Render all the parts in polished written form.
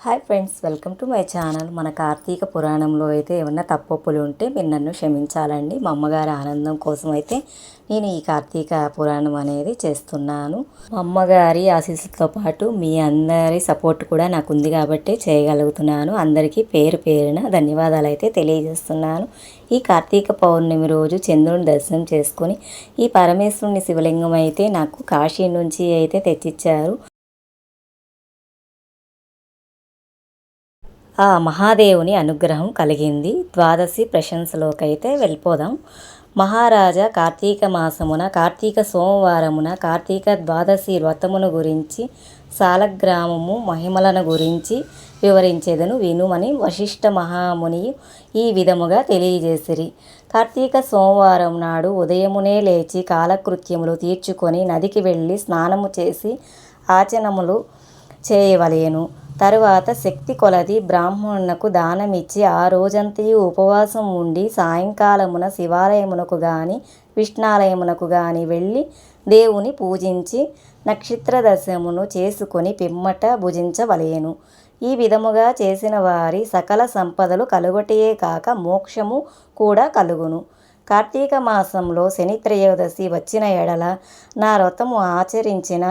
Hi friends, welcome to my channel. మన కార్తీక పురాణంలో అయితే ఏమన్నా తప్పొప్పులు ఉంటే మీరు నన్ను క్షమించాలండి. మా అమ్మగారి ఆనందం కోసం అయితే నేను ఈ కార్తీక పురాణం అనేది చేస్తున్నాను. మా అమ్మగారి ఆశీస్సులతో పాటు మీ అందరి సపోర్ట్ కూడా నాకు ఉంది కాబట్టి చేయగలుగుతున్నాను. అందరికీ పేరు పేరున ధన్యవాదాలు అయితే తెలియజేస్తున్నాను. ఈ కార్తీక పౌర్ణమి రోజు చంద్రుని దర్శనం చేసుకొని ఈ పరమేశ్వరుని శివలింగం అయితే నాకు కాశీ నుంచి అయితే తెచ్చిచ్చారు. ఆ మహాదేవుని అనుగ్రహం కలిగింది. ద్వాదశి ప్రశంసలోకైతే వెళ్ళిపోదాం. మహారాజా కార్తీక మాసమున కార్తీక సోమవారమున కార్తీక ద్వాదశి వ్రతమును గురించి సాలగ్రామము మహిమలను గురించి వివరించేదను వినుమని వశిష్ఠ మహాముని ఈ విధముగా తెలియజేసిరి. కార్తీక సోమవారం నాడు ఉదయమునే లేచి కాలకృత్యములు తీర్చుకొని నదికి వెళ్ళి స్నానము చేసి ఆచనములు చేయవలెను. తరువాత శక్తి కొలది బ్రాహ్మణునకు దానమిచ్చి ఆ రోజంతయు ఉపవాసం ఉండి సాయంకాలమున శివాలయమునకు గాని విష్ణాలయమునకు గాని వెళ్ళి దేవుని పూజించి నక్షత్ర దర్శనమును చేసుకొని పిమ్మట భుజించవలెను. ఈ విధముగా చేసిన వారి సకల సంపదలు కలుగటయే కాక మోక్షము కూడా కలుగును. కార్తీక మాసంలో శని త్రయోదశి వచ్చిన ఎడల నా వ్రతము ఆచరించిన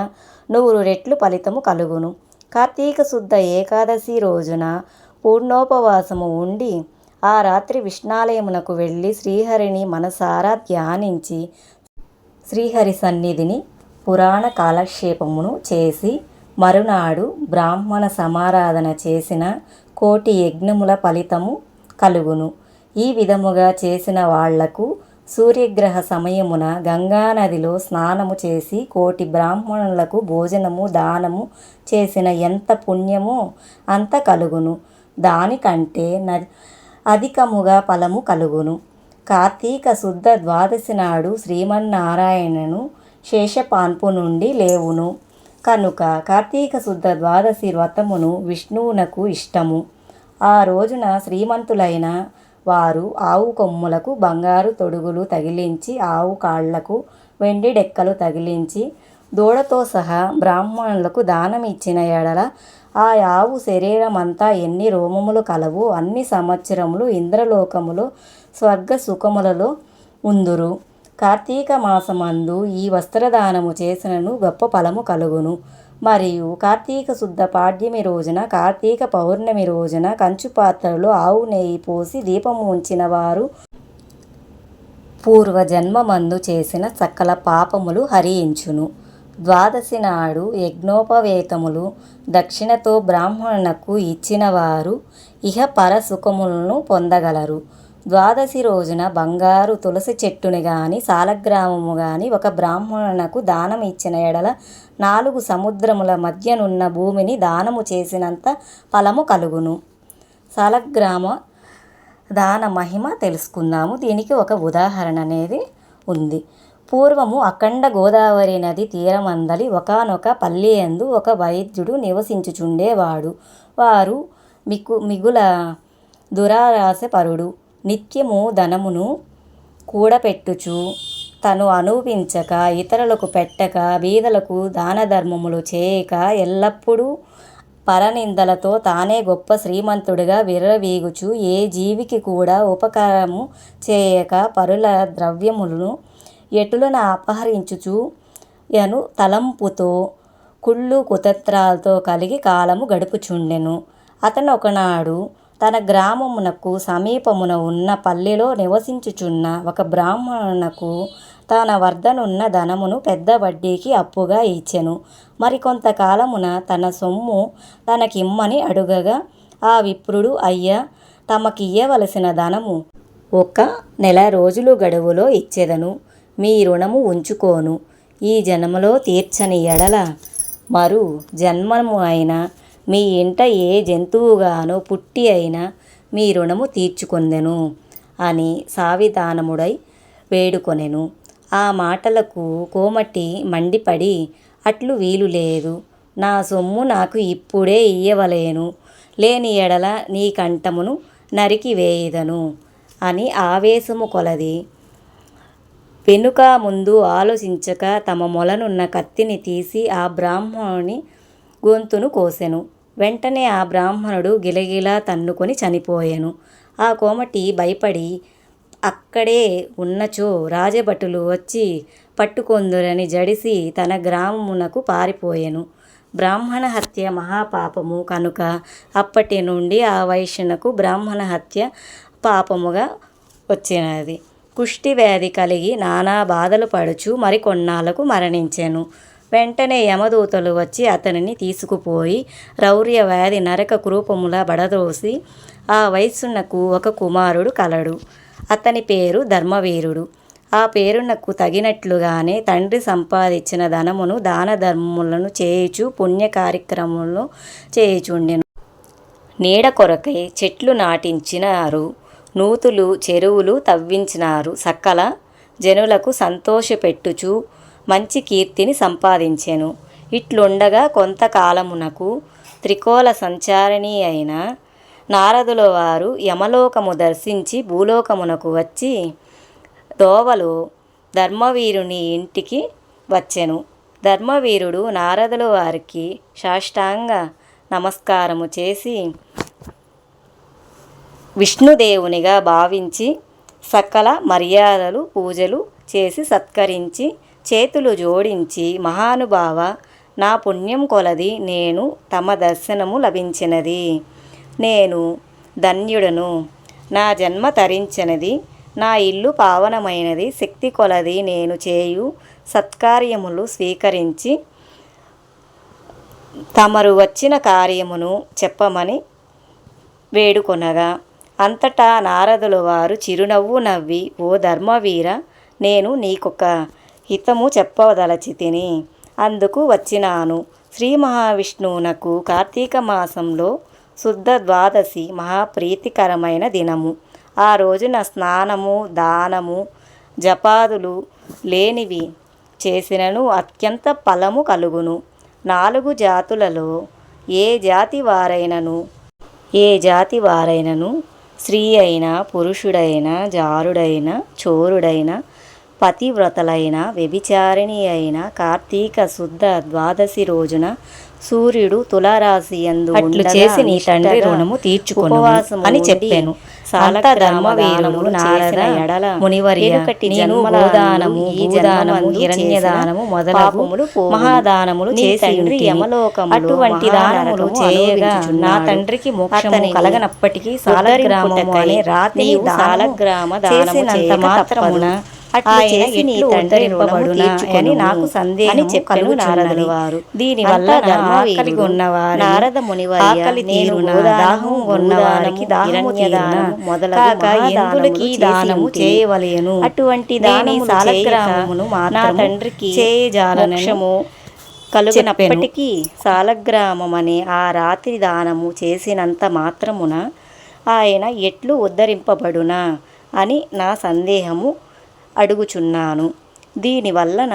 100 రెట్లు ఫలితము కలుగును. కార్తీక శుద్ధ ఏకాదశి రోజున పూర్ణోపవాసము ఉండి ఆ రాత్రి విష్ణాలయమునకు వెళ్ళి శ్రీహరిని మనసారా ధ్యానించి శ్రీహరి సన్నిధిని పురాణ కాలక్షేపమును చేసి మరునాడు బ్రాహ్మణ సమారాధన చేసిన 1,000,000 యజ్ఞముల ఫలితము కలుగును. ఈ విధముగా చేసిన వాళ్లకు సూర్యగ్రహ సమయమున గంగానదిలో స్నానము చేసి 1,000,000 బ్రాహ్మణులకు భోజనము దానము చేసిన ఎంత పుణ్యమో అంత కలుగును. దానికంటే అధికముగా ఫలము కలుగును. కార్తీక శుద్ధ ద్వాదశి నాడు శ్రీమన్నారాయణను శేషపాన్పు నుండి లేవును కనుక కార్తీక శుద్ధ ద్వాదశి వ్రతమును విష్ణువునకు ఇష్టము. ఆ రోజున శ్రీమంతులైన వారు ఆవు కొమ్ములకు బంగారు తొడుగులు తగిలించి ఆవు కాళ్లకు వెండి డెక్కలు తగిలించి దూడతో సహా బ్రాహ్మణులకు దానం ఇచ్చిన ఎడల ఆ ఆవు శరీరమంతా ఎన్ని రోమములు కలవు అన్ని సంవత్సరములు ఇంద్రలోకములో స్వర్గ సుఖములలో ఉందురు. కార్తీక మాసమందు ఈ వస్త్రదానము చేసినను గొప్ప ఫలము కలుగును. మరియు కార్తీక శుద్ధ పాడ్యమి రోజున కార్తీక పౌర్ణమి రోజున కంచు పాత్రలో ఆవు నెయ్యి పోసి దీపము ఉంచిన వారు పూర్వజన్మమందు చేసిన సకల పాపములు హరించును. ద్వాదశి నాడు యజ్ఞోపవేతములు దక్షిణతో బ్రాహ్మణునకు ఇచ్చిన వారు ఇహ పర సుఖములను పొందగలరు. ద్వాదశి రోజున బంగారు తులసి చెట్టుని గాని సాలగ్రామము గాని ఒక బ్రాహ్మణునకు దానం ఇచ్చిన ఎడల 4 సముద్రముల మధ్యనున్న భూమిని దానము చేసినంత ఫలము కలుగును. సాలగ్రామ దాన మహిమ తెలుసుకుందాము. దీనికి ఒక ఉదాహరణ అనేది ఉంది. పూర్వము అఖండ గోదావరి నది తీరమందలి ఒకానొక పల్లెయందు ఒక వైద్యుడు నివసించుచుండేవాడు. వారు మిగుల దురారాశపరుడు. నిత్యము ధనమును కూడపెట్టుచు తను అనుభవించక ఇతరులకు పెట్టక బీదలకు దాన ధర్మములు చేయక ఎల్లప్పుడూ పరనిందలతో తానే గొప్ప శ్రీమంతుడిగా విర్రవీగుచు ఏ జీవికి కూడా ఉపకారము చేయక పరుల ద్రవ్యములను ఎటులను అపహరించుచు యను తలంపుతో కుళ్ళు కుతంత్రాలతో కలిగి కాలము గడుపుచుండెను. అతను ఒకనాడు తన గ్రామమునకు సమీపమున ఉన్న పల్లెలో నివసించుచున్న ఒక బ్రాహ్మణునకు తన వద్దనున్న ధనమును పెద్ద వడ్డీకి అప్పుగా ఇచ్చెను. మరికొంతకాలమున తన సొమ్ము తనకిమ్మని అడుగగా ఆ విప్రుడు, అయ్యా, తమకియ్యవలసిన ధనము 1 నెల రోజులు గడువులో ఇచ్చెదను. మీ రుణము ఉంచుకోను. ఈ జన్మలో తీర్చని ఎడల మరు జన్మము అయినా మీ ఇంట ఏ జంతువుగానో పుట్టి అయినా మీ రుణము తీర్చుకొందెను అని సావిధానముడై వేడుకొనెను. ఆ మాటలకు కోమటి మండిపడి, అట్లు వీలు లేదు. నా సొమ్ము నాకు ఇప్పుడే ఇయ్యవలెను. లేని ఎడల నీ కంఠమును నరికి వేయుదను అని ఆవేశము కొలది వెనుక ముందు ఆలోచించక తమ మొలనున్న కత్తిని తీసి ఆ బ్రాహ్మణుని గొంతును కోసెను. వెంటనే ఆ బ్రాహ్మణుడు గిలగిలా తన్నుకొని చనిపోయెను. ఆ కోమటి భయపడి అక్కడే ఉన్నచో రాజభటులు వచ్చి పట్టుకొందురని జడిసి తన గ్రామమునకు పారిపోయెను. బ్రాహ్మణ హత్య మహాపాపము కనుక అప్పటి నుండి ఆ వైశ్యునకు బ్రాహ్మణ హత్య పాపముగా వచ్చినది. కుష్టి వ్యాధి కలిగి నానా బాధలు పడుచు మరికొన్నాళ్లకు మరణించెను. వెంటనే యమదూతలు వచ్చి అతనిని తీసుకుపోయి రౌర్య వ్యాధి నరక కురూపముల బడద్రోసి ఆ వైశ్యునకు ఒక కుమారుడు కలడు. అతని పేరు ధర్మవీరుడు. ఆ పేరునకు తగినట్లుగానే తండ్రి సంపాదించిన ధనమును దాన ధర్మములను చేయుచు పుణ్య కార్యక్రమములను చేయుచుండెను. నీడ కొరకై చెట్లు నాటించినారు, నూతులు చెరువులు తవ్వించినారు, సకల జనులకు సంతోషపెట్టుచు మంచి కీర్తిని సంపాదించెను. ఇట్లుండగా కొంతకాలమునకు త్రికోల సంచారిణి అయిన నారదుల వారు యమలోకము దర్శించి భూలోకమునకు వచ్చి దోవలో ధర్మవీరుని ఇంటికి వచ్చెను. ధర్మవీరుడు నారదుల వారికి సాష్టాంగ నమస్కారము చేసి విష్ణుదేవునిగా భావించి సకల మర్యాదలు పూజలు చేసి సత్కరించి చేతులు జోడించి, మహానుభావ, నా పుణ్యం కొలది నేను తమ దర్శనము లభించినది. నేను ధన్యుడను. నా జన్మ తరించినది. నా ఇల్లు పావనమైనది. శక్తి కొలది నేను చేయు సత్కార్యములు స్వీకరించి తమరు వచ్చిన కార్యమును చెప్పమని వేడుకొనగా అంతటా నారదుల వారు చిరునవ్వు నవ్వి, ఓ ధర్మవీర, నేను నీకొక హితము చెప్పదలచితిని. అందుకు వచ్చినాను. శ్రీ మహావిష్ణువునకు కార్తీక మాసంలో శుద్ధ ద్వాదశి మహాప్రీతికరమైన దినము. ఆ రోజున స్నానము, దానము, జపాదులు లేనివి చేసినను అత్యంత ఫలము కలుగును. 4 జాతులలో ఏ జాతి వారైనను స్త్రీ అయినా, పురుషుడైనా, జారుడైన, చోరుడైన, పతివ్రతలైన, వ్యభిచారిణి అయిన కార్తీక శుద్ధ ద్వాదశి రోజున సూర్యుడు తులారాశి యందు అట్లు చేసి నీ తండ్రి రుణము తీర్చుకొను అని చెప్పాను. అంత ధర్మవీరుడు నారద మునివర్య, నేను గోదానము, భూదానము, హిరణ్యదానము మొదలగు మహాదానములు చేసి అటువంటి దానములు చేయగా నా తండ్రికి మోక్షము కలగనప్పటికీ సాలగ్రామము అనే రాతి సాలగ్రామ చేసినంత మాత్రమున ఆయన ఎట్లు ఉద్ధరింపబడునా అని నాకు సందేహం కలుగుచున్నది. దీనివల్ల ఆకలి ఉన్నవారు నారద మునివర్య, నేను దాహము ఉన్నవారికి దాహము తీరునా మొదలగు ఎందులకి దానము చేయవలెను. అటువంటి దాని సాలగ్రామమును నా తండ్రికి చేయజాలనము కలుగునప్పటికీ సాలగ్రామమనే ఆ రాత్రి దానము చేసినంత మాత్రమున ఆయన ఎట్లు ఉద్ధరింపబడునా అని నా సందేహము అడుగుచున్నాను. దీనివలన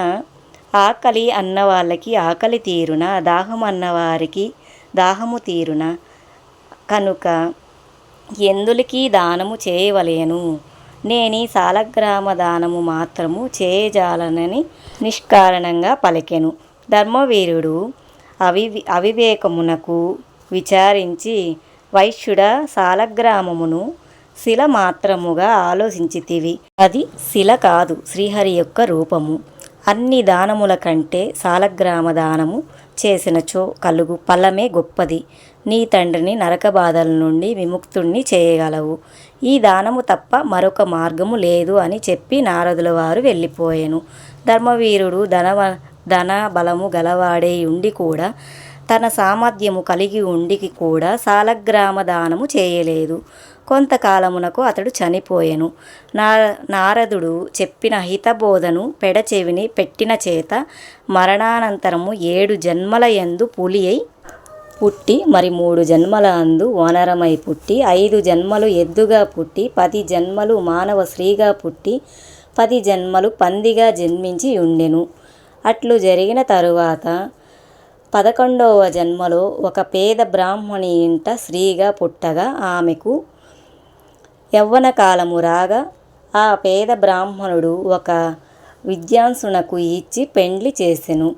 ఆకలి అన్నవాళ్ళకి ఆకలి తీరునా, దాహం అన్నవారికి దాహము తీరునా కనుక ఎందులకి దానము చేయవలెను. నేనీ సాలగ్రామ దానము మాత్రము చేయజాలనని నిష్కారణంగా పలికెను. ధర్మవీరుడు అవివేకమునకు విచారించి, వైశ్యుడా, సాలగ్రామమును శిల మాత్రముగా ఆలోచించితివి. అది శిల కాదు, శ్రీహరి యొక్క రూపము. అన్ని దానముల కంటే సాలగ్రామ దానము చేసినచో కలుగు ఫలమే గొప్పది. నీ తండ్రిని నరక బాధల నుండి విముక్తుణ్ణి చేయగలవు. ఈ దానము తప్ప మరొక మార్గము లేదు అని చెప్పి నారదుల వారు వెళ్ళిపోయెను. ధర్మవీరుడు ధన బలము గలవాడే ఉండి కూడా, తన సామర్థ్యము కలిగి ఉండికి కూడా సాలగ్రామ దానము చేయలేదు. కొంతకాలమునకు అతడు చనిపోయెను. నారదుడు చెప్పిన హితబోధను పెడచెవిని పెట్టిన చేత మరణానంతరము 7 జన్మల యందు పులి అయి పుట్టి, మరి 3 జన్మల అందు వానరమై పుట్టి, 5 జన్మలు ఎద్దుగా పుట్టి, 10 జన్మలు మానవ స్త్రీగా పుట్టి, 10 జన్మలు పందిగా జన్మించి ఉండెను. అట్లు జరిగిన తరువాత 11వ జన్మలో ఒక పేద బ్రాహ్మణి ఇంట స్త్రీగా పుట్టగా ఆమెకు యవ్వన కాలము రాగా ఆ పేద బ్రాహ్మణుడు ఒక విద్వాంసునకు ఇచ్చి పెండ్లి చేసెను.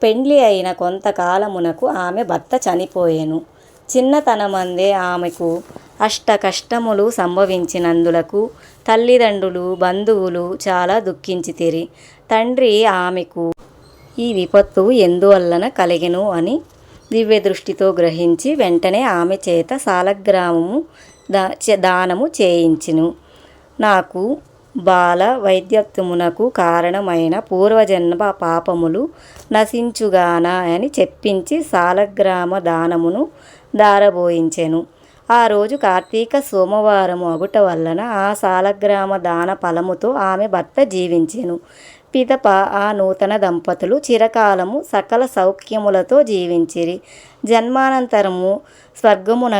పెండ్లి అయిన కొంతకాలమునకు ఆమె భర్త చనిపోయెను. చిన్నతనమందే ఆమెకు అష్ట కష్టములు సంభవించినందులకు తల్లిదండ్రులు బంధువులు చాలా దుఃఖించితిరి. తండ్రి ఆమెకు ఈ విపత్తు ఎందువలన కలిగెను అని దివ్య దృష్టితో గ్రహించి వెంటనే ఆమె చేత సాలగ్రామము దానము చేయించును. నాకు బాల వైద్యత్వమునకు కారణమైన పూర్వజన్మ పాపములు నశించుగాన అని చెప్పించి సాలగ్రామ దానమును దారబోయించెను. ఆ రోజు కార్తీక సోమవారము అగుట వలన ఆ సాలగ్రామ దాన ఫలముతో ఆమె భర్త జీవించెను. పిదప ఆ నూతన దంపతులు చిరకాలము సకల సౌఖ్యములతో జీవించిరి. జన్మానంతరము స్వర్గమున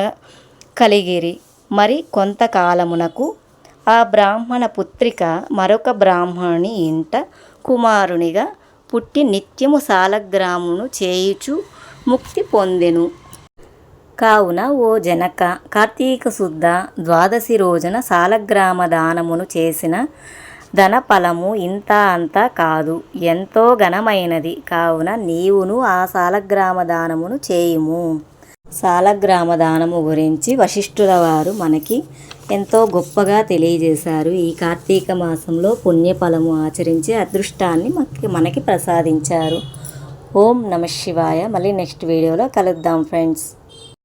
కలిగిరి. మరి కొంతకాలమునకు ఆ బ్రాహ్మణ పుత్రిక మరొక బ్రాహ్మణుని ఇంట కుమారునిగా పుట్టి నిత్యము సాలగ్రామమును చేయుచు ముక్తి పొందెను. కావున ఓ జనక, కార్తీక శుద్ధ ద్వాదశి రోజున సాలగ్రామ దానమును చేసిన ధన ఫలము ఇంత అంతా కాదు, ఎంతో ఘనమైనది. కావున నీవును ఆ సాలగ్రామ దానమును చేయుము. సాలగ్రామ దానము గురించి వశిష్ఠుల వారు మనకి ఎంతో గొప్పగా తెలియజేశారు. ఈ కార్తీక మాసంలో పుణ్యఫలము ఆచరించే అదృష్టాన్ని మనకి ప్రసాదించారు. ఓం నమః శివాయ. మళ్ళీ నెక్స్ట్ వీడియోలో కలుద్దాం ఫ్రెండ్స్.